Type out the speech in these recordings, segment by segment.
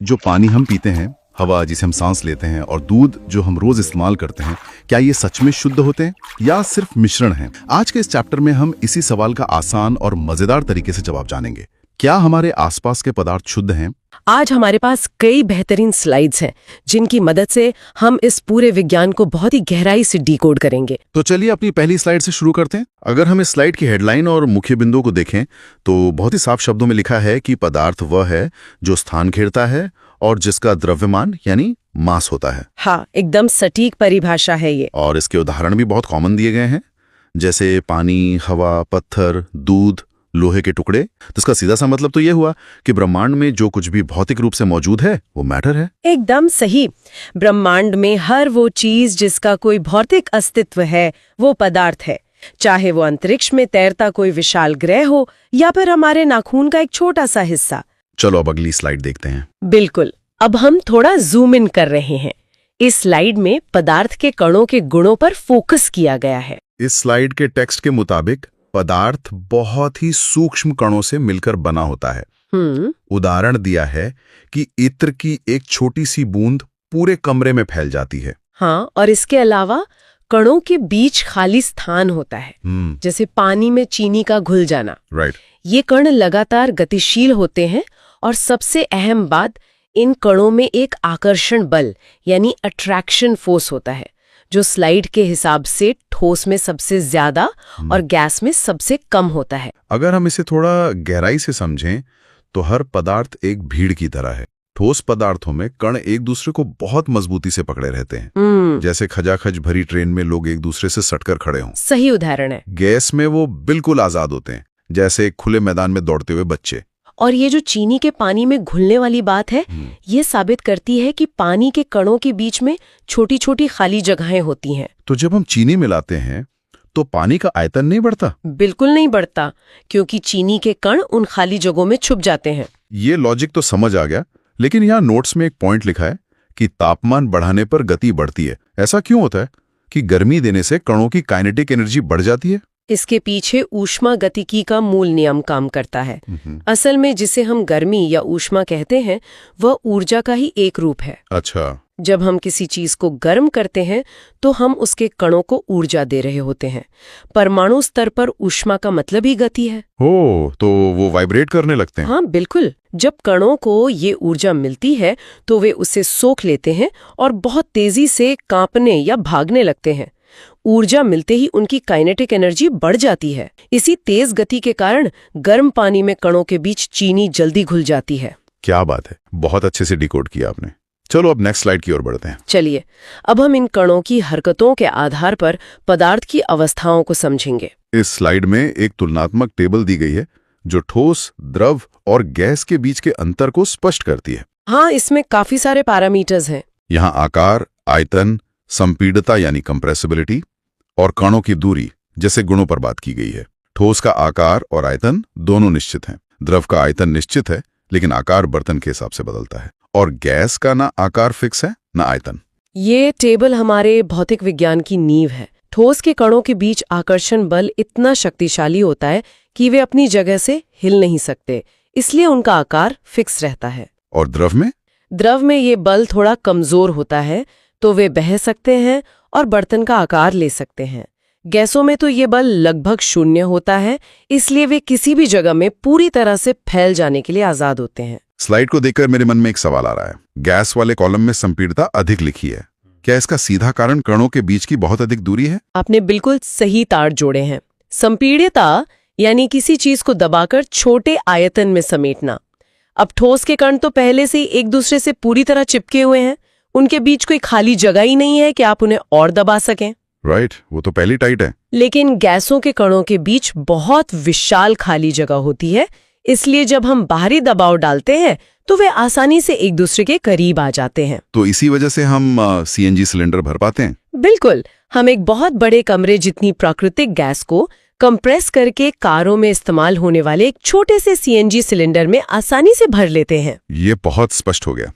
जो पानी हम पीते हैं, हवा जिसे हम सांस लेते हैं और दूध जो हम रोज इस्तेमाल करते हैं, क्या ये सच में शुद्ध होते हैं या सिर्फ मिश्रण हैं? आज के इस चैप्टर में हम इसी सवाल का आसान और मजेदार तरीके से जवाब जानेंगे। क्या हमारे आसपास के पदार्थ शुद्ध हैं? आज हमारे पास कई बेहतरीन स्लाइड्स हैं जिनकी मदद से हम इस पूरे विज्ञान को बहुत ही गहराई से डिकोड करेंगे। तो चलिए अपनी पहली स्लाइड से शुरू करते हैं। अगर हम इस स्लाइड की हेडलाइन और मुख्य बिंदुओं को देखें तो बहुत ही साफ शब्दों में लिखा है कि पदार्थ वह है जो स्थान घेरता है और जिसका द्रव्यमान यानी मास होता है। हाँ, एकदम सटीक परिभाषा है ये। और इसके उदाहरण भी बहुत कॉमन दिए गए हैं, जैसे पानी, हवा, पत्थर, दूध, लोहे के टुकड़े। तो इसका सीधा सा मतलब तो ये हुआ कि ब्रह्मांड में जो कुछ भी भौतिक रूप से मौजूद है वो मैटर है। एकदम सही। ब्रह्मांड में हर वो चीज जिसका कोई भौतिक अस्तित्व है वो पदार्थ है, चाहे वो अंतरिक्ष में तैरता कोई विशाल ग्रह हो या फिर हमारे नाखून का एक छोटा सा हिस्सा। चलो अब अगली स्लाइड देखते हैं। बिल्कुल, अब हम थोड़ा जूम इन कर रहे हैं। इस स्लाइड में पदार्थ के कणों के गुणों पर फोकस किया गया है। इस स्लाइड के टेक्स्ट के मुताबिक पदार्थ बहुत ही सूक्ष्म कणों से मिलकर बना होता है। उदाहरण दिया है कि इत्र की एक छोटी सी बूंद पूरे कमरे में फैल जाती है। हाँ, और इसके अलावा कणों के बीच खाली स्थान होता है, जैसे पानी में चीनी का घुल जाना। राइट। ये कण लगातार गतिशील होते हैं और सबसे अहम बात, इन कणों में एक आकर्षण बल यानी अट्रैक्शन फोर्स होता है, जो स्लाइड के हिसाब से ठोस में सबसे ज्यादा और गैस में सबसे कम होता है। अगर हम इसे थोड़ा गहराई से समझें तो हर पदार्थ एक भीड़ की तरह है। ठोस पदार्थों में कण एक दूसरे को बहुत मजबूती से पकड़े रहते हैं, जैसे खचाखच भरी ट्रेन में लोग एक दूसरे से सटकर खड़े हों। सही उदाहरण है। गैस में वो बिल्कुल आजाद होते हैं, जैसे एक खुले मैदान में दौड़ते हुए बच्चे। और ये जो चीनी के पानी में घुलने वाली बात है, ये साबित करती है कि पानी के कणों के बीच में छोटी छोटी खाली जगहें होती हैं। तो जब हम चीनी मिलाते हैं तो पानी का आयतन नहीं बढ़ता? बिल्कुल नहीं बढ़ता, क्योंकि चीनी के कण उन खाली जगहों में छुप जाते हैं। ये लॉजिक तो समझ आ गया, लेकिन यहाँ नोट्स में एक पॉइंट लिखा है कि तापमान बढ़ाने पर गति बढ़ती है। ऐसा क्यों होता है कि गर्मी देने से कणों की काइनेटिक एनर्जी बढ़ जाती है? इसके पीछे ऊष्मा गतिकी का मूल नियम काम करता है। असल में जिसे हम गर्मी या ऊष्मा कहते हैं, वह ऊर्जा का ही एक रूप है। अच्छा। जब हम किसी चीज को गर्म करते हैं तो हम उसके कणों को ऊर्जा दे रहे होते हैं। परमाणु स्तर पर ऊष्मा का मतलब ही गति है। हो, तो वो वाइब्रेट करने लगते हैं? हाँ बिल्कुल। जब कणों को ये ऊर्जा मिलती है तो वे उसे सोख लेते हैं और बहुत तेजी से कांपने या भागने लगते हैं। ऊर्जा मिलते ही उनकी काइनेटिक एनर्जी बढ़ जाती है। इसी तेज गति के कारण गर्म पानी में कणों के बीच चीनी जल्दी घुल जाती है। क्या बात है, बहुत अच्छे से डिकोड किया आपने। चलो अब नेक्स्ट स्लाइड की ओर बढ़ते हैं। चलिए, अब हम इन कणों की हरकतों के आधार पर पदार्थ की अवस्थाओं को समझेंगे। इस स्लाइड में एक तुलनात्मक टेबल दी गई है जो ठोस, द्रव और गैस के बीच के अंतर को स्पष्ट करती है। हाँ, इसमें काफी सारे पैरामीटर्स हैं। यहाँ आकार, आयतन, संपीड़ितता यानी कंप्रेसिबिलिटी और कणों की दूरी जैसे गुणों पर बात की गई है। ठोस का आकार और आयतन दोनों निश्चित हैं। द्रव का आयतन निश्चित है, लेकिन आकार बर्तन के हिसाब से बदलता है। और गैस का ना आकार फिक्स है ना आयतन। ये टेबल हमारे भौतिक विज्ञान की नींव है। ठोस के कणों के बीच आकर्षण बल इतना शक्तिशाली होता है कि वे अपनी जगह से हिल नहीं सकते, इसलिए उनका आकार फिक्स रहता है। और द्रव में ये बल थोड़ा कमजोर होता है, तो वे बह सकते हैं और बर्तन का आकार ले सकते हैं। गैसों में तो ये बल लगभग शून्य होता है, इसलिए वे किसी भी जगह में पूरी तरह से फैल जाने के लिए आजाद होते हैं। स्लाइड को देखकर मेरे मन में एक सवाल आ रहा है। गैस वाले कॉलम में संपीड़ितता अधिक लिखी है, क्या इसका सीधा कारण कणों के बीच की बहुत अधिक दूरी है? आपने बिल्कुल सही तार जोड़े हैं। संपीड़ितता यानी किसी चीज को दबाकर छोटे आयतन में समेटना। अब ठोस के कण तो पहले से ही एक दूसरे से पूरी तरह चिपके हुए हैं, उनके बीच कोई खाली जगह ही नहीं है कि आप उन्हें और दबा सकें। राइट, वो तो पहली टाइट है। लेकिन गैसों के कणों के बीच बहुत विशाल खाली जगह होती है, इसलिए जब हम बाहरी दबाव डालते हैं तो वे आसानी से एक दूसरे के करीब आ जाते हैं। तो इसी वजह से हम सीएनजी सिलेंडर भर पाते हैं। बिल्कुल, हम एक बहुत बड़े कमरे जितनी प्राकृतिक गैस को कंप्रेस करके कारों में इस्तेमाल होने वाले एक छोटे से सीएनजी सिलेंडर में आसानी से भर लेते हैं। ये बहुत स्पष्ट हो गया।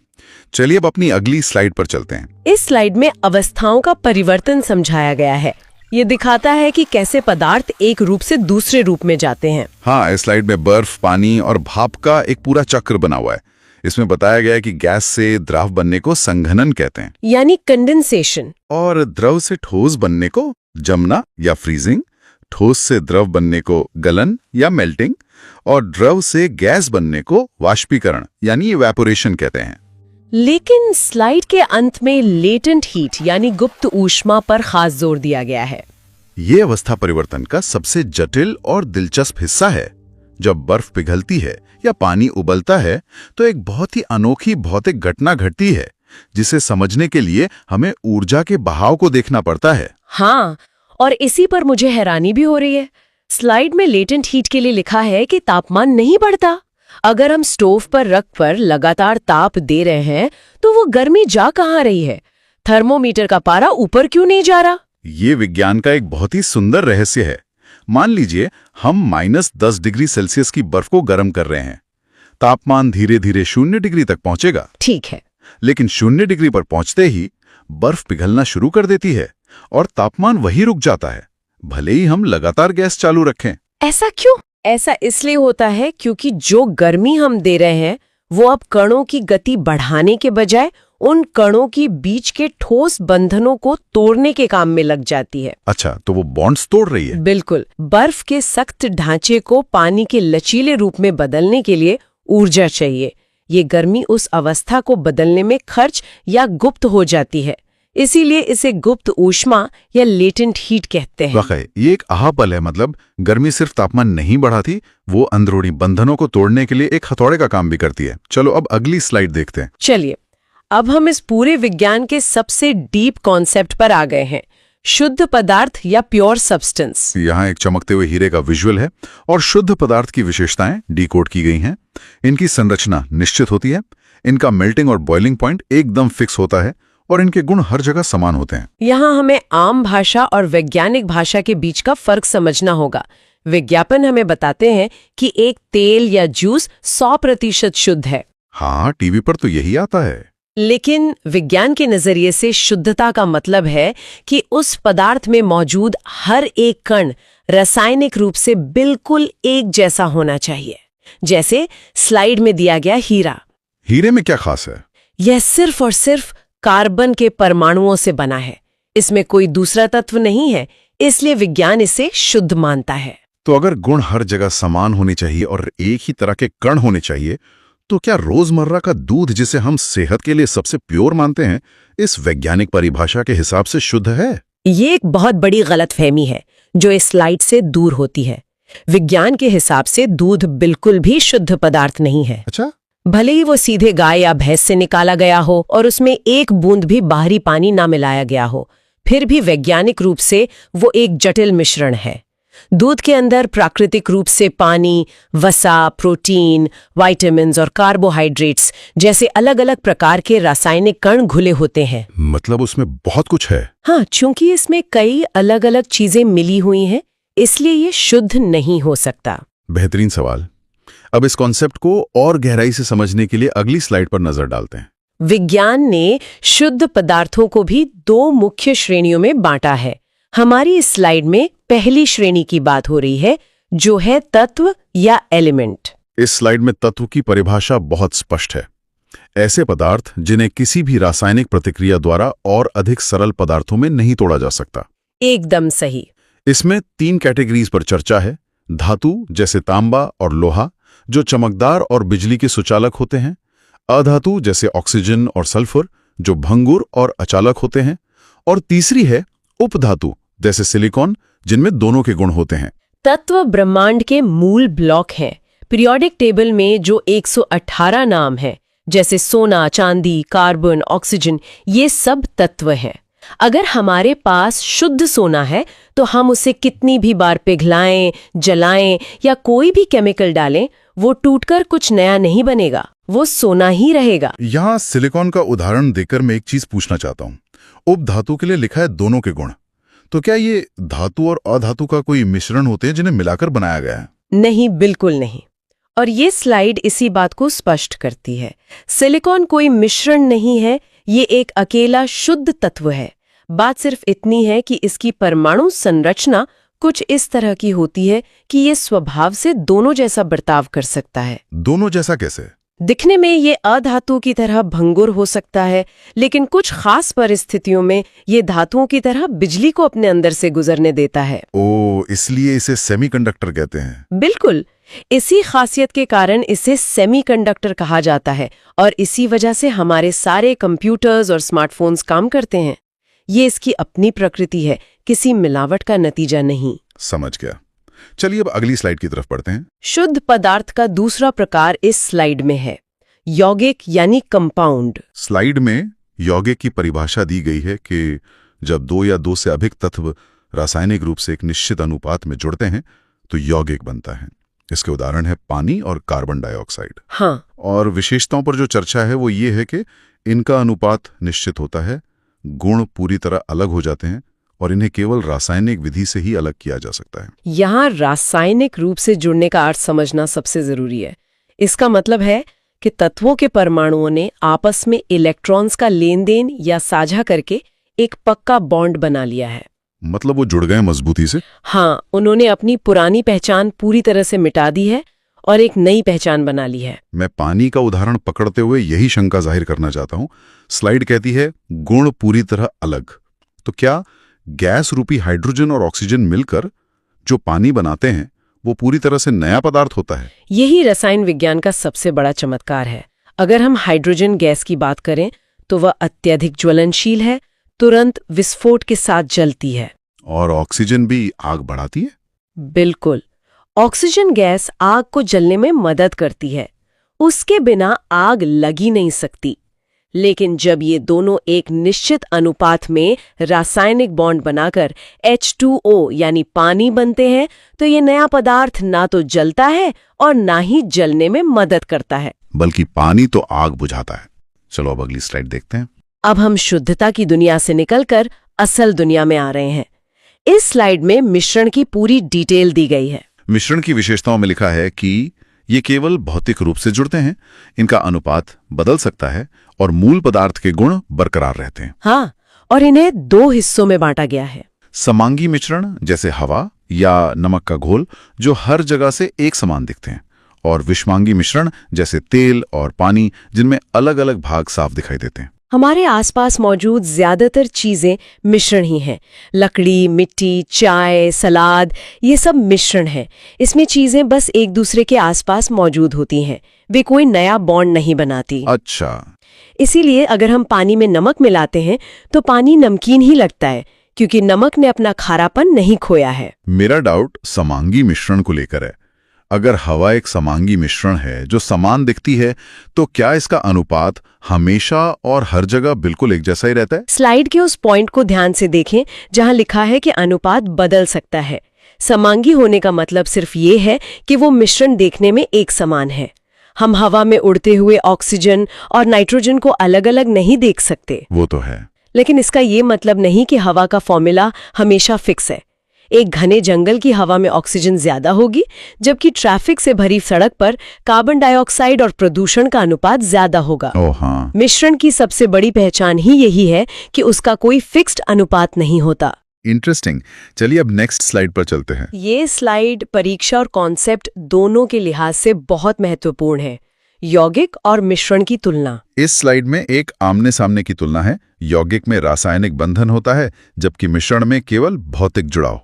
चलिए अब अपनी अगली स्लाइड पर चलते हैं। इस स्लाइड में अवस्थाओं का परिवर्तन समझाया गया है। ये दिखाता है कि कैसे पदार्थ एक रूप से दूसरे रूप में जाते हैं। हाँ, इस स्लाइड में बर्फ, पानी और भाप का एक पूरा चक्र बना हुआ है। इसमें बताया गया है कि गैस से द्रव बनने को संघनन कहते हैं यानी कंडेंसेशन। और द्रव से ठोस बनने को जमना या फ्रीजिंग, ठोस से द्रव बनने को गलन या मेल्टिंग, और द्रव से गैस बनने को वाष्पीकरण यानी इवेपोरेशन कहते हैं। लेकिन स्लाइड के अंत में लेटेंट हीट यानी गुप्त ऊष्मा पर खास जोर दिया गया है। ये अवस्था परिवर्तन का सबसे जटिल और दिलचस्प हिस्सा है। जब बर्फ पिघलती है या पानी उबलता है तो एक बहुत ही अनोखी भौतिक घटना घटती है, जिसे समझने के लिए हमें ऊर्जा के बहाव को देखना पड़ता है। हाँ, और इसी पर मुझे हैरानी भी हो रही है। स्लाइड में लेटेंट हीट के लिए लिखा है कि तापमान नहीं बढ़ता। अगर हम स्टोव पर रख कर लगातार ताप दे रहे हैं तो वो गर्मी जा कहाँ रही है? थर्मोमीटर का पारा ऊपर क्यों नहीं जा रहा? ये विज्ञान का एक बहुत ही सुंदर रहस्य है। मान लीजिए हम -10 डिग्री सेल्सियस की बर्फ को गर्म कर रहे हैं। तापमान धीरे धीरे 0 डिग्री तक पहुंचेगा। ठीक है, लेकिन 0 डिग्री पर पहुंचते ही बर्फ पिघलना शुरू कर देती है और तापमान वहीं रुक जाता है, भले ही हम लगातार गैस चालू रखें। ऐसा क्यों? ऐसा इसलिए होता है क्योंकि जो गर्मी हम दे रहे हैं वो अब कणों की गति बढ़ाने के बजाय उन कणों की बीच के ठोस बंधनों को तोड़ने के काम में लग जाती है। अच्छा, तो वो बॉन्ड्स तोड़ रही है। बिल्कुल। बर्फ के सख्त ढांचे को पानी के लचीले रूप में बदलने के लिए ऊर्जा चाहिए। ये गर्मी उस अवस्था को बदलने में खर्च या गुप्त हो जाती है, इसीलिए इसे गुप्त ऊष्मा या लेटेंट हीट कहते हैं। वाकई ये एक आहा पल है। मतलब गर्मी सिर्फ तापमान नहीं बढ़ाती, वो अंदरूनी बंधनों को तोड़ने के लिए एक हथौड़े का काम भी करती है। चलो अब अगली स्लाइड देखते हैं। चलिए, अब हम इस पूरे विज्ञान के सबसे डीप कॉन्सेप्ट पर आ गए हैं, शुद्ध पदार्थ या प्योर सब्सटेंस। यहाँ एक चमकते हुए हीरे का विजुअल है और शुद्ध पदार्थ की विशेषताएं डीकोड की गई हैं। इनकी संरचना निश्चित होती है, इनका मेल्टिंग और बॉइलिंग पॉइंट एकदम फिक्स होता है और इनके गुण हर जगह समान होते हैं। यहाँ हमें आम भाषा और वैज्ञानिक भाषा के बीच का फर्क समझना होगा। विज्ञापन हमें बताते हैं कि एक तेल या जूस 100% शुद्ध है। हाँ, टीवी पर तो यही आता है। लेकिन विज्ञान के नजरिए से शुद्धता का मतलब है कि उस पदार्थ में मौजूद हर एक कण रासायनिक रूप से बिल्कुल एक जैसा होना चाहिए। जैसे स्लाइड में दिया गया हीरा। हीरे में क्या खास है? यह सिर्फ और सिर्फ कार्बन के परमाणुओं से बना है, इसमें कोई दूसरा तत्व नहीं है, इसलिए विज्ञान इसे शुद्ध मानता है। तो अगर गुण हर जगह समान होने चाहिए और एक ही तरह के कण होने चाहिए, तो क्या रोजमर्रा का दूध, जिसे हम सेहत के लिए सबसे प्योर मानते हैं, इस वैज्ञानिक परिभाषा के हिसाब से शुद्ध है? ये एक बहुत बड़ी गलतफहमी है जो इस स्लाइड से दूर होती है। विज्ञान के हिसाब से दूध बिल्कुल भी शुद्ध पदार्थ नहीं है। अच्छा, भले ही वो सीधे गाय या भैंस से निकाला गया हो और उसमें एक बूंद भी बाहरी पानी ना मिलाया गया हो, फिर भी वैज्ञानिक रूप से वो एक जटिल मिश्रण है। दूध के अंदर प्राकृतिक रूप से पानी, वसा, प्रोटीन, विटामिन्स और कार्बोहाइड्रेट्स जैसे अलग अलग प्रकार के रासायनिक कण घुले होते हैं। मतलब उसमें बहुत कुछ है। हाँ, चूंकि इसमें कई अलग अलग चीजें मिली हुई हैं, इसलिए ये शुद्ध नहीं हो सकता। बेहतरीन सवाल। अब इस कॉन्सेप्ट को और गहराई से समझने के लिए अगली स्लाइड पर नजर डालते हैं। विज्ञान ने शुद्ध पदार्थों को भी 2 मुख्य श्रेणियों में बांटा है। हमारी इस स्लाइड में पहली श्रेणी की बात हो रही है, जो है तत्व या एलिमेंट। इस स्लाइड में तत्व की परिभाषा बहुत स्पष्ट है। ऐसे पदार्थ जिन्हें किसी भी रासायनिक प्रतिक्रिया द्वारा और अधिक सरल पदार्थों में नहीं तोड़ा जा सकता। एकदम सही। इसमें 3 कैटेगरीज पर चर्चा है। धातु जैसे तांबा और लोहा, जो चमकदार और बिजली के सुचालक होते हैं। अधातु जैसे ऑक्सीजन और सल्फर, जो भंगुर और अचालक होते हैं। और तीसरी है उपधातु जैसे सिलिकॉन, जिनमें दोनों के गुण होते हैं। तत्व ब्रह्मांड के मूल ब्लॉक हैं। पीरियोडिक टेबल में जो 118 नाम हैं, जैसे सोना, चांदी, कार्बन, ऑक्सीजन, ये सब तत्व हैं। अगर हमारे पास शुद्ध सोना है तो हम उसे कितनी भी बार पिघलाएं, जलाएं या कोई भी केमिकल डालें, वो टूटकर कुछ नया नहीं बनेगा, वो सोना ही रहेगा। यहाँ सिलिकॉन का उदाहरण देकर मैं एक चीज पूछना चाहता हूँ। उपधातु के लिए लिखा है दोनों के गुण, तो क्या ये धातु और अधातु का कोई मिश्रण होते हैं जिन्हें मिलाकर बनाया गया है? नहीं, बिल्कुल नहीं। और ये स्लाइड इसी बात को स्पष्ट करती है। सिलिकॉन कोई मिश्रण नहीं है, ये एक अकेला शुद्ध तत्व है। बात सिर्फ इतनी है कि इसकी परमाणु संरचना कुछ इस तरह की होती है कि ये स्वभाव से दोनों जैसा बर्ताव कर सकता है। दोनों जैसा कैसे? दिखने में ये अधातु की तरह भंगुर हो सकता है, लेकिन कुछ खास परिस्थितियों में ये धातुओं की तरह बिजली को अपने अंदर से गुजरने देता है। इसलिए इसे सेमीकंडक्टर कहते हैं। बिल्कुल, इसी खासियत के कारण इसे सेमीकंडक्टर कहा जाता है और इसी वजह से हमारे सारे कंप्यूटर्स और स्मार्टफोन्स काम करते हैं। ये इसकी अपनी प्रकृति है, किसी मिलावट का नतीजा नहीं। समझ गया। चलिए अब अगली स्लाइड की तरफ पढ़ते हैं। शुद्ध पदार्थ का दूसरा प्रकार इस स्लाइड में है, यौगिक यानी कंपाउंड। स्लाइड में यौगिक की परिभाषा दी गई है कि जब दो या दो से अधिक तत्व रासायनिक रूप से एक निश्चित अनुपात में जुड़ते हैं तो यौगिक बनता है। इसके उदाहरण है पानी और कार्बन डाइऑक्साइड। हाँ, और विशेषताओं पर जो चर्चा है वो ये है कि इनका अनुपात निश्चित होता है, गुण पूरी तरह अलग हो जाते हैं और इन्हें केवल रासायनिक विधि से ही अलग किया जा सकता है। यहाँ रासायनिक रूप से जुड़ने का अर्थ समझना सबसे जरूरी है। इसका मतलब है कि तत्वों के परमाणुओं ने आपस में इलेक्ट्रॉन्स का लेन देन या साझा करके एक पक्का बॉन्ड बना लिया है। मतलब वो जुड़ गए मजबूती से। हाँ, उन्होंने अपनी पुरानी पहचान पूरी तरह से मिटा दी है और एक नई पहचान बना ली है। मैं पानी का उदाहरण पकड़ते हुए यही शंका जाहिर करना चाहता हूं। स्लाइड कहती है गुण पूरी तरह अलग। तो क्या गैस रूपी हाइड्रोजन और ऑक्सीजन मिलकर जो पानी बनाते हैं वो पूरी तरह से नया पदार्थ होता है? यही रसायन विज्ञान का सबसे बड़ा चमत्कार है। अगर हम हाइड्रोजन गैस की बात करें तो वह अत्यधिक ज्वलनशील है, तुरंत विस्फोट के साथ जलती है। और ऑक्सीजन भी आग बढ़ाती है? बिल्कुल, ऑक्सीजन गैस आग को जलने में मदद करती है। उसके बिना आग लग ही नहीं सकती। लेकिन जब ये दोनों एक निश्चित अनुपात में रासायनिक बॉन्ड बनाकर H2O यानी पानी बनते हैं तो ये नया पदार्थ ना तो जलता है और ना ही जलने में मदद करता है, बल्कि पानी तो आग बुझाता है। चलो अब अगली स्लाइड देखते हैं। अब हम शुद्धता की दुनिया से निकलकर असल दुनिया में आ रहे हैं। इस स्लाइड में मिश्रण की पूरी डिटेल दी गई है। मिश्रण की विशेषताओं में लिखा है कि ये केवल भौतिक रूप से जुड़ते हैं, इनका अनुपात बदल सकता है और मूल पदार्थ के गुण बरकरार रहते हैं। हाँ, और इन्हें दो हिस्सों में बांटा गया है। समांगी मिश्रण जैसे हवा या नमक का घोल जो हर जगह से एक समान दिखते हैं, और विषमांगी मिश्रण जैसे तेल और पानी जिनमें अलग अलग भाग साफ दिखाई देते हैं। हमारे आसपास मौजूद ज्यादातर चीजें मिश्रण ही हैं। लकड़ी, मिट्टी, चाय, सलाद, ये सब मिश्रण है। इसमें चीजें बस एक दूसरे के आसपास मौजूद होती हैं, वे कोई नया बॉन्ड नहीं बनाती। अच्छा, इसीलिए अगर हम पानी में नमक मिलाते हैं तो पानी नमकीन ही लगता है, क्योंकि नमक ने अपना खारापन नहीं खोया है। मेरा डाउट समांगी मिश्रण को लेकर है। अगर हवा एक समांगी मिश्रण है जो समान दिखती है तो क्या इसका अनुपात हमेशा और हर जगह बिल्कुल एक जैसा ही रहता है? स्लाइड के उस पॉइंट को ध्यान से देखें जहां लिखा है कि अनुपात बदल सकता है। समांगी होने का मतलब सिर्फ ये है कि वो मिश्रण देखने में एक समान है। हम हवा में उड़ते हुए ऑक्सीजन और नाइट्रोजन को अलग अलग नहीं देख सकते। वो तो है, लेकिन इसका ये मतलब नहीं कि हवा का फॉर्मूला हमेशा फिक्स है। एक घने जंगल की हवा में ऑक्सीजन ज्यादा होगी, जबकि ट्रैफिक से भरी सड़क पर कार्बन डाइऑक्साइड और प्रदूषण का अनुपात ज्यादा होगा। हाँ। मिश्रण की सबसे बड़ी पहचान ही यही है कि उसका कोई फिक्स्ड अनुपात नहीं होता। इंटरेस्टिंग। चलिए अब नेक्स्ट स्लाइड पर चलते हैं। ये स्लाइड परीक्षा और कॉन्सेप्ट दोनों के लिहाज से बहुत महत्वपूर्ण है। यौगिक और मिश्रण की तुलना। इस स्लाइड में एक आमने सामने की तुलना है। यौगिक में रासायनिक बंधन होता है, जबकि मिश्रण में केवल भौतिक जुड़ाव।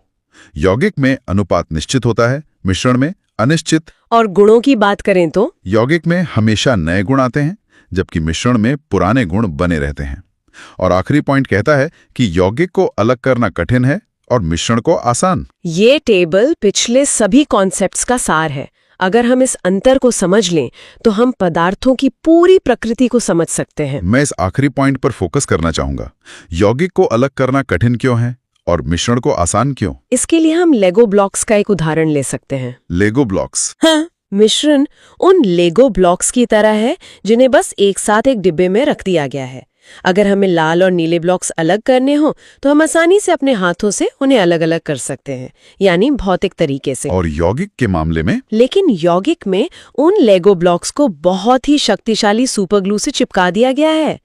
यौगिक में अनुपात निश्चित होता है, मिश्रण में अनिश्चित। और गुणों की बात करें तो यौगिक में हमेशा नए गुण आते हैं, जबकि मिश्रण में पुराने गुण बने रहते हैं। और आखिरी पॉइंट कहता है कि यौगिक को अलग करना कठिन है और मिश्रण को आसान। ये टेबल पिछले सभी कॉन्सेप्ट्स का सार है। अगर हम इस अंतर को समझ लें तो हम पदार्थों की पूरी प्रकृति को समझ सकते हैं। मैं इस आखिरी पॉइंट पर फोकस करना चाहूंगा। यौगिक को अलग करना कठिन क्यों है और मिश्रण को आसान क्यों? इसके लिए हम लेगो ब्लॉक्स का एक उदाहरण ले सकते हैं। लेगो ब्लॉक्स? हाँ, मिश्रण उन लेगो ब्लॉक्स की तरह है जिन्हें बस एक साथ एक डिब्बे में रख दिया गया है। अगर हमें लाल और नीले ब्लॉक्स अलग करने हो तो हम आसानी से अपने हाथों से उन्हें अलग अलग कर सकते हैं, यानी भौतिक तरीके से। और यौगिक के मामले में? लेकिन यौगिक में उन लेगो ब्लॉक्स को बहुत ही शक्तिशाली सुपरग्लू से चिपका दिया गया है,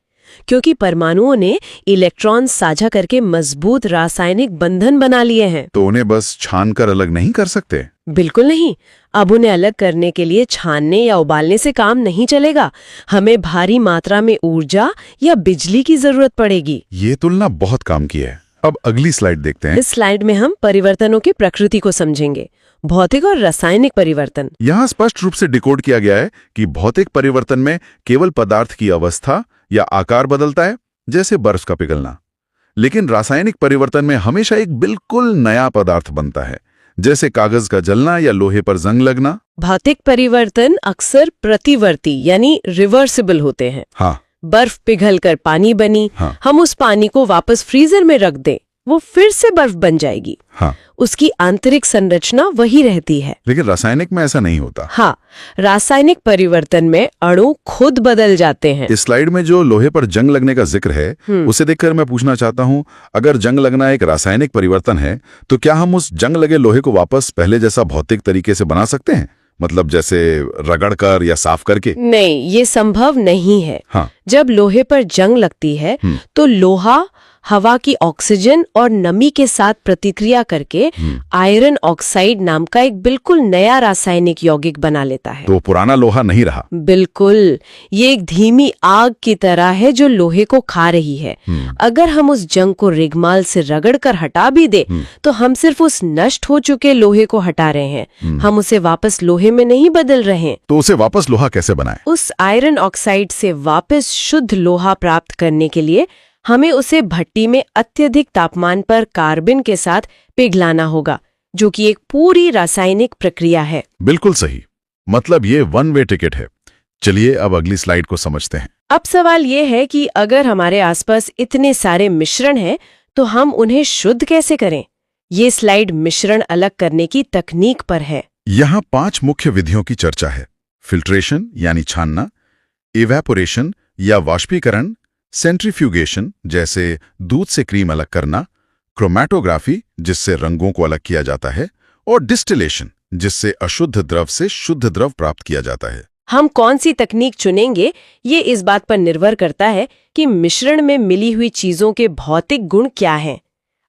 क्योंकि परमाणुओं ने इलेक्ट्रॉन साझा करके मजबूत रासायनिक बंधन बना लिए हैं। तो उन्हें बस छानकर अलग नहीं कर सकते? बिल्कुल नहीं। अब उन्हें अलग करने के लिए छानने या उबालने से काम नहीं चलेगा। हमें भारी मात्रा में ऊर्जा या बिजली की जरूरत पड़ेगी। ये तुलना बहुत काम की है। अब अगली स्लाइड देखते हैं। इस स्लाइड में हम परिवर्तनों की प्रकृति को समझेंगे, भौतिक और रासायनिक परिवर्तन। यहाँ स्पष्ट रूप से डिकोड किया गया है कि भौतिक परिवर्तन में केवल पदार्थ की अवस्था या आकार बदलता है, जैसे बर्फ का पिघलना। लेकिन रासायनिक परिवर्तन में हमेशा एक बिल्कुल नया पदार्थ बनता है, जैसे कागज का जलना या लोहे पर जंग लगना। भौतिक परिवर्तन अक्सर प्रतिवर्ती यानी रिवर्सिबल होते हैं। हाँ, बर्फ पिघलकर पानी बनी, हाँ। हम उस पानी को वापस फ्रीजर में रख दें, वो फिर से बर्फ बन जाएगी। हाँ। उसकी आंतरिक संरचना वही रहती है। लेकिन रासायनिक में ऐसा नहीं होता। हाँ, रासायनिक परिवर्तन में अणु खुद बदल जाते हैं। इस स्लाइड में जो लोहे पर जंग लगने का जिक्र है, उसे देखकर मैं पूछना चाहता हूँ, अगर जंग लगना एक रासायनिक परिवर्तन है, तो क्या हम उस जंग लगे लोहे को वापस पहले जैसा भौतिक तरीके से बना सकते हैं? मतलब जैसे रगड़कर या साफ करके? नहीं, ये संभव नहीं है। हाँ। जब लोहे पर जंग लगती है तो लोहा हवा की ऑक्सीजन और नमी के साथ प्रतिक्रिया करके आयरन ऑक्साइड नाम का एक बिल्कुल नया रासायनिक यौगिक बना लेता है। तो पुराना लोहा नहीं रहा। बिल्कुल, ये एक धीमी आग की तरह है जो लोहे को खा रही है। अगर हम उस जंग को रिगमाल से रगड़कर हटा भी दे तो हम सिर्फ उस नष्ट हो चुके लोहे को हटा रहे हैं, हम उसे वापस लोहे में नहीं बदल रहे हैं। तो उसे वापस लोहा कैसे बनाए? उस आयरन ऑक्साइड से वापस शुद्ध लोहा प्राप्त करने के लिए हमें उसे भट्टी में अत्यधिक तापमान पर कार्बन के साथ पिघलाना होगा, जो कि एक पूरी रासायनिक प्रक्रिया है। बिल्कुल सही। मतलब ये वन वे टिकट है। चलिए अब अगली स्लाइड को समझते हैं। अब सवाल ये है कि अगर हमारे आसपास इतने सारे मिश्रण हैं, तो हम उन्हें शुद्ध कैसे करें? ये स्लाइड मिश्रण अलग करने की तकनीक पर है। यहाँ 5 मुख्य विधियों की चर्चा है। फिल्ट्रेशन यानी छानना, इवेपोरेशन या वाष्पीकरण, सेंट्रीफ्यूगेशन जैसे दूध से क्रीम अलग करना, क्रोमैटोग्राफी जिससे रंगों को अलग किया जाता है, और डिस्टिलेशन जिससे अशुद्ध द्रव से शुद्ध द्रव प्राप्त किया जाता है। हम कौन सी तकनीक चुनेंगे ये इस बात पर निर्भर करता है कि मिश्रण में मिली हुई चीजों के भौतिक गुण क्या हैं।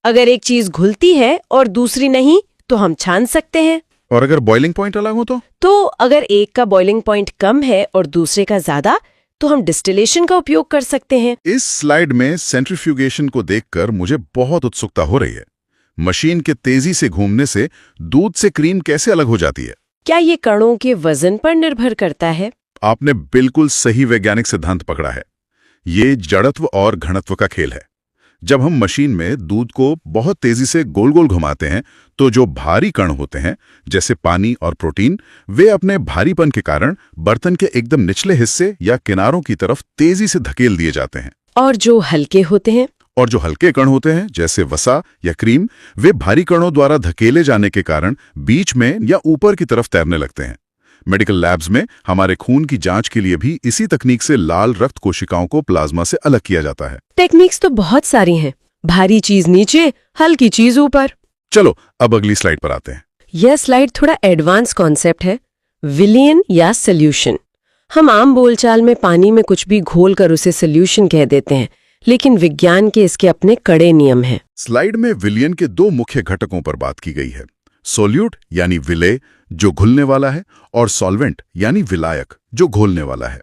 अगर एक चीज घुलती है और दूसरी नहीं, तो हम छान सकते हैं। और अगर बॉइलिंग पॉइंट अलग हो तो अगर एक का बॉइलिंग पॉइंट कम है और दूसरे का ज्यादा, तो हम डिस्टिलेशन का उपयोग कर सकते हैं। इस स्लाइड में सेंट्रीफ्यूगेशन को देखकर मुझे बहुत उत्सुकता हो रही है। मशीन के तेजी से घूमने से दूध से क्रीम कैसे अलग हो जाती है? क्या ये कणों के वजन पर निर्भर करता है? आपने बिल्कुल सही वैज्ञानिक सिद्धांत पकड़ा है। ये जड़त्व और घनत्व का खेल है। जब हम मशीन में दूध को बहुत तेजी से गोल गोल घुमाते हैं, तो जो भारी कण होते हैं, जैसे पानी और प्रोटीन, वे अपने भारीपन के कारण बर्तन के एकदम निचले हिस्से या किनारों की तरफ तेजी से धकेल दिए जाते हैं। और जो हल्के होते हैं? और जो हल्के कण होते हैं, जैसे वसा या क्रीम, वे भारी कणों द्वारा धकेले जाने के कारण बीच में या ऊपर की तरफ तैरने लगते हैं। मेडिकल लैब्स में हमारे खून की जांच के लिए भी इसी तकनीक से लाल रक्त कोशिकाओं को प्लाज्मा से अलग किया जाता है। टेक्निक्स तो बहुत सारी हैं। भारी चीज नीचे, हल्की चीज ऊपर। चलो अब अगली स्लाइड पर आते हैं। यह स्लाइड थोड़ा एडवांस कॉन्सेप्ट है, विलयन या सोल्यूशन। हम आम बोलचाल में पानी में कुछ भी घोलकर उसे सोल्यूशन कह देते हैं, लेकिन विज्ञान के इसके अपने कड़े नियम हैं। स्लाइड में विलयन के 2 मुख्य घटकों पर बात की गई है। सोल्यूट यानी विलेय जो घुलने वाला है, और सॉल्वेंट यानी विलायक जो घोलने वाला है।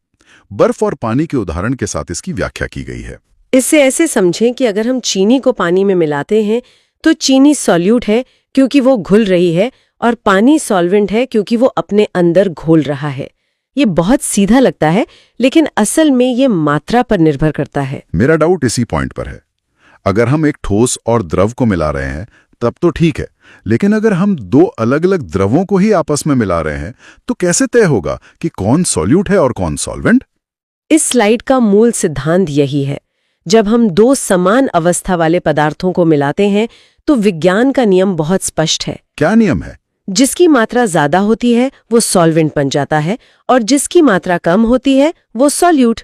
बर्फ और पानी के उदाहरण के साथ इसकी व्याख्या की गई है। इससे ऐसे समझें कि अगर हम चीनी को पानी में मिलाते हैं तो चीनी सॉल्यूट है क्योंकि वो घुल रही है, और पानी सॉल्वेंट है क्योंकि वो अपने अंदर घोल रहा है। ये बहुत सीधा लगता है, लेकिन असल में ये मात्रा पर निर्भर करता है। मेरा डाउट इसी पॉइंट पर है। अगर हम एक ठोस और द्रव को मिला रहे हैं तब तो ठीक है, लेकिन अगर हम 2 अलग अलग द्रवों को ही आपस में मिला रहे हैं तो कैसे तय होगा कि कौन सॉल्यूट है और कौन सॉल्वेंट? इस स्लाइड का मूल सिद्धांत यही है। जब हम 2 समान अवस्था वाले पदार्थों को मिलाते हैं तो विज्ञान का नियम बहुत स्पष्ट है। क्या नियम है? जिसकी मात्रा ज्यादा होती है वो सॉल्वेंट बन जाता है, और जिसकी मात्रा कम होती है वो सॉल्यूट।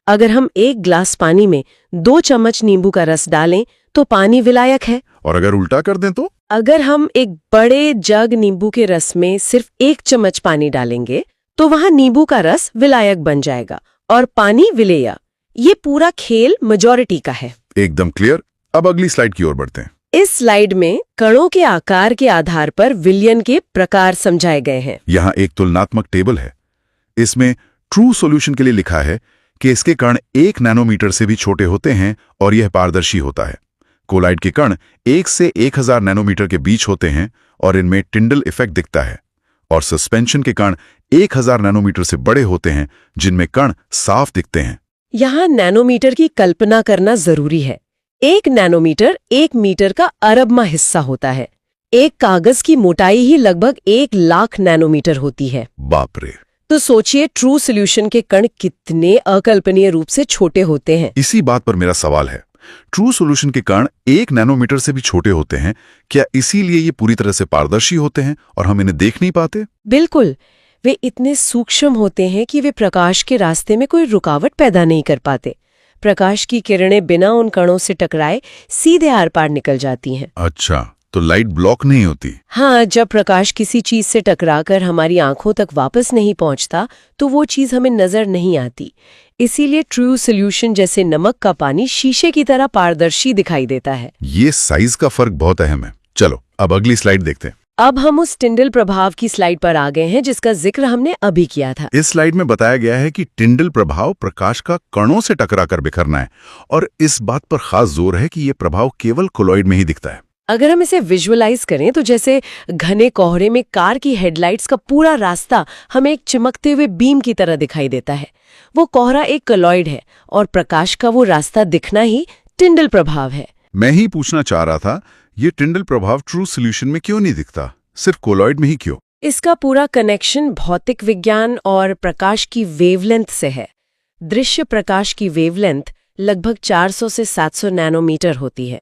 अगर हम 1 ग्लास पानी में 2 चम्मच नींबू का रस डालें तो पानी विलायक है। और अगर उल्टा कर दें तो? अगर हम एक बड़े जग नींबू के रस में सिर्फ 1 चम्मच पानी डालेंगे तो वहां नींबू का रस विलायक बन जाएगा और पानी विलेय। ये पूरा खेल मेजॉरिटी का है। एकदम क्लियर। अब अगली स्लाइड की ओर बढ़ते हैं। इस स्लाइड में कणों के आकार के आधार पर विलयन के प्रकार समझाए गए हैं। यहाँ एक तुलनात्मक टेबल है। इसमें ट्रू सॉल्यूशन के लिए लिखा है कि इसके कण 1 नैनोमीटर से भी छोटे होते हैं और यह पारदर्शी होता है। कोलाइड के कण 1 से 1000 नैनोमीटर के बीच होते हैं और इनमें टिंडल इफेक्ट दिखता है। और सस्पेंशन के कण 1000 नैनोमीटर से बड़े होते हैं, जिनमें कण साफ दिखते हैं। यहाँ नैनोमीटर की कल्पना करना जरूरी है। 1 नैनोमीटर 1 मीटर का अरबवां हिस्सा होता है। एक कागज की मोटाई ही लगभग 1 लाख नैनोमीटर होती है। बाप रे। तो सोचिए ट्रू सॉल्यूशन के कण कितने अकल्पनीय रूप से छोटे होते हैं। इसी बात पर मेरा सवाल है, ट्रू सॉल्यूशन के कण 1 नैनोमीटर से भी छोटे होते हैं, क्या इसीलिए ये पूरी तरह से पारदर्शी होते हैं और हम इन्हें देख नहीं पाते? बिल्कुल, वे इतने सूक्ष्म होते हैं कि वे प्रकाश के रास्ते में कोई रुकावट पैदा नहीं कर पाते। प्रकाश की किरणें बिना उन कणों से टकराए सीधे आर पार निकल जाती हैं। अच्छा, तो लाइट ब्लॉक नहीं होती? हाँ, जब प्रकाश किसी चीज से टकराकर हमारी आंखों तक वापस नहीं पहुंचता तो वो चीज हमें नजर नहीं आती। इसीलिए ट्रू सॉल्यूशन जैसे नमक का पानी शीशे की तरह पारदर्शी दिखाई देता है। ये साइज का फर्क बहुत अहम है। चलो अब अगली स्लाइड देखते हैं। अब हम उस टिंडल प्रभाव की स्लाइड पर आ गए हैं जिसका जिक्र हमने अभी किया था। इस स्लाइड में बताया गया है कि टिंडल प्रभाव प्रकाश का कणों से टकराकर बिखरना है, और इस बात पर खास जोर है कि ये प्रभाव केवल कोलॉइड में ही दिखता है। अगर हम इसे विजुअलाइज करें तो जैसे घने कोहरे में कार की हेडलाइट्स का पूरा रास्ता हमें एक चमकते हुए बीम की तरह दिखाई देता है। वो कोहरा एक कोलॉइड है और प्रकाश का वो रास्ता दिखना ही टिंडल प्रभाव है। मैं ही पूछना चाह रहा था, ये टिंडल प्रभाव ट्रू सॉल्यूशन में क्यों नहीं दिखता, सिर्फ कोलॉइड में ही क्यों? इसका पूरा कनेक्शन भौतिक विज्ञान और प्रकाश की वेवलेंथ से है। दृश्य प्रकाश की वेवलेंथ लगभग 400 से 700 नैनोमीटर होती है।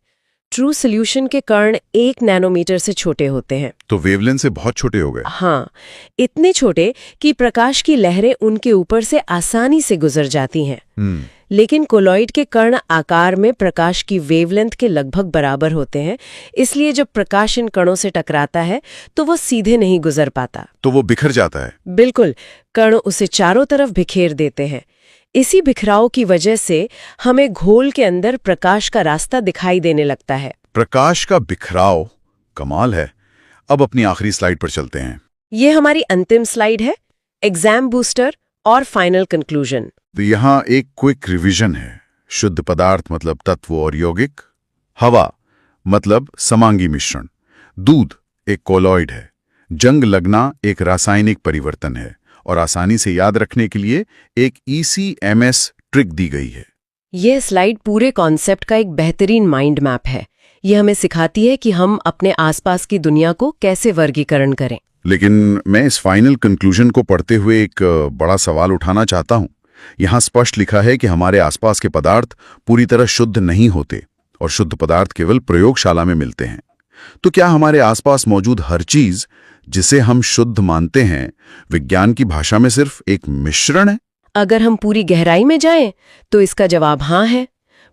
ट्रू सॉल्यूशन के कण 1 नैनोमीटर से छोटे होते हैं। तो वेवलेंथ से बहुत छोटे हो गए। हाँ, इतने छोटे कि प्रकाश की लहरें उनके ऊपर से आसानी से गुजर जाती हैं। लेकिन कोलॉइड के कण आकार में प्रकाश की वेवलेंथ के लगभग बराबर होते हैं, इसलिए जब प्रकाश इन कणों से टकराता है तो वो सीधे नहीं गुजर पाता। तो वो बिखर जाता है। बिल्कुल, कण उसे चारों तरफ बिखेर देते हैं। इसी बिखराव की वजह से हमें घोल के अंदर प्रकाश का रास्ता दिखाई देने लगता है। प्रकाश का बिखराव, कमाल है। अब अपनी आखिरी स्लाइड पर चलते हैं। ये हमारी अंतिम स्लाइड है, एग्जाम बूस्टर और फाइनल कंक्लूजन। तो यहाँ एक क्विक रिवीजन है। शुद्ध पदार्थ मतलब तत्व और यौगिक, हवा मतलब समांगी मिश्रण, दूध एक कोलॉइड है, जंग लगना एक रासायनिक परिवर्तन है, और आसानी से याद रखने के लिए एक ECMS ट्रिक दी गई है। यह स्लाइड पूरे कॉन्सेप्ट का एक बेहतरीन माइंड मैप है। यह हमें सिखाती है कि हम अपने आसपास की दुनिया को कैसे वर्गीकरण करें। लेकिन मैं इस फाइनल कंक्लूजन को पढ़ते हुए एक बड़ा सवाल उठाना चाहता हूँ। यहाँ स्पष्ट लिखा है कि हमारे आसपास के पदार्थ पूरी तरह शुद्ध नहीं होते और शुद्ध पदार्थ केवल प्रयोगशाला में मिलते हैं। तो क्या हमारे आसपास मौजूद हर चीज जिसे हम शुद्ध मानते हैं, विज्ञान की भाषा में सिर्फ एक मिश्रण है? अगर हम पूरी गहराई में जाएं, तो इसका जवाब हाँ है।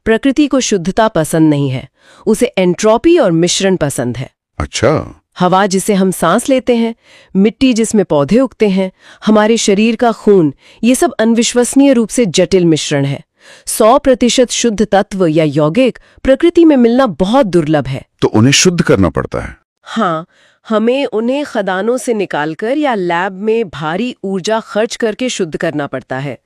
प्रकृति को शुद्धता पसंद नहीं है, उसे एंट्रोपी और मिश्रण पसंद है। अच्छा। हवा जिसे हम सांस लेते हैं, मिट्टी जिसमें पौधे उगते हैं, हमारे शरीर का खून, ये सब अनविश्वसनीय रूप से जटिल मिश्रण है। 100% शुद्ध तत्व या यौगिक प्रकृति में मिलना बहुत दुर्लभ है। तो उन्हें शुद्ध करना पड़ता है? हाँ, हमें उन्हें खदानों से निकालकर या लैब में भारी ऊर्जा खर्च करके शुद्ध करना पड़ता है।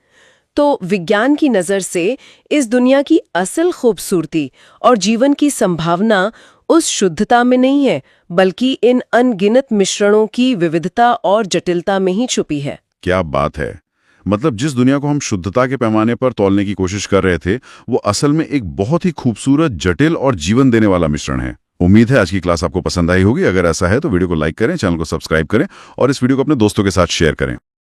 तो विज्ञान की नज़र से इस दुनिया की असल खूबसूरती और जीवन की संभावना उस शुद्धता में नहीं है, बल्कि इन अनगिनत मिश्रणों की विविधता और जटिलता में ही छुपी है। क्या बात है। मतलब जिस दुनिया को हम शुद्धता के पैमाने पर तौलने की कोशिश कर रहे थे, वो असल में एक बहुत ही खूबसूरत, जटिल और जीवन देने वाला मिश्रण है। उम्मीद है आज की क्लास आपको पसंद आई होगी। अगर ऐसा है तो वीडियो को लाइक करें, चैनल को सब्सक्राइब करें और इस वीडियो को अपने दोस्तों के साथ शेयर करें।